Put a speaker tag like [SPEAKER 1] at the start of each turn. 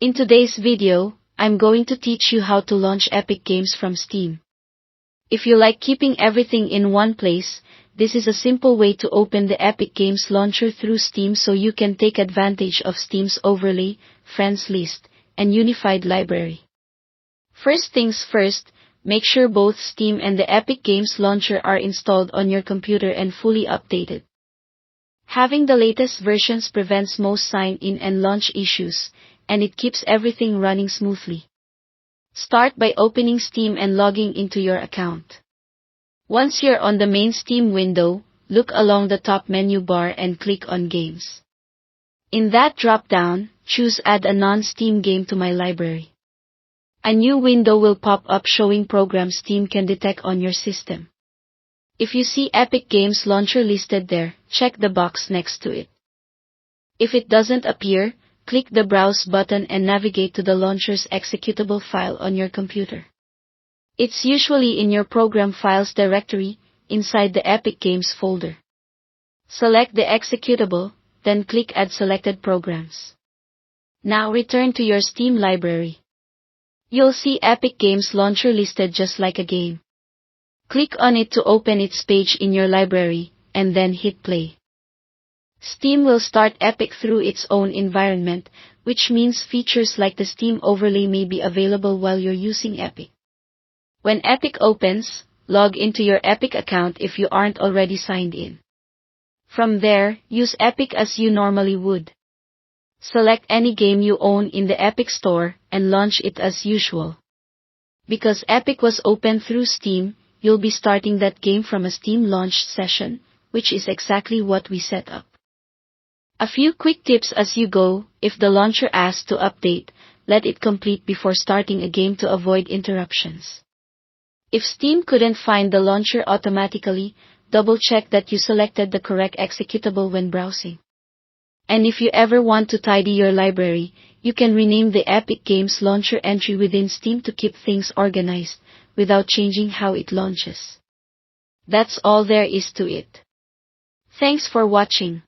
[SPEAKER 1] In today's video, I'm going to teach you how to launch Epic Games from Steam. If you like keeping everything in one place, this is a simple way to open the Epic Games launcher through Steam so you can take advantage of Steam's overlay, friends list, and unified library. First things first, make sure both Steam and the Epic Games launcher are installed on your computer and fully updated. Having the latest versions prevents most sign-in and launch issues, and it keeps everything running smoothly. Start by opening Steam and logging into your account. Once you're on the main Steam window, look along the top menu bar and click on Games. In that drop-down, choose Add a non-Steam game to my library. A new window will pop up showing programs Steam can detect on your system. If you see Epic Games Launcher listed there, check the box next to it. If it doesn't appear, click the Browse button and navigate to the launcher's executable file on your computer. It's usually in your Program Files directory, inside the Epic Games folder. Select the executable, then click Add Selected Programs. Now return to your Steam library. You'll see Epic Games Launcher listed just like a game. Click on it to open its page in your library, and then hit play. Steam will start Epic through its own environment, which means features like the Steam overlay may be available while you're using Epic. When Epic opens, log into your Epic account if you aren't already signed in. From there, use Epic as you normally would. Select any game you own in the Epic Store and launch it as usual. Because Epic was opened through Steam, you'll be starting that game from a Steam launched session, which is exactly what we set up. A few quick tips as you go: if the launcher asks to update, let it complete before starting a game to avoid interruptions. If Steam couldn't find the launcher automatically, double-check that you selected the correct executable when browsing. And if you ever want to tidy your library, you can rename the Epic Games Launcher entry within Steam to keep things organized, without changing how it launches. That's all there is to it. Thanks for watching.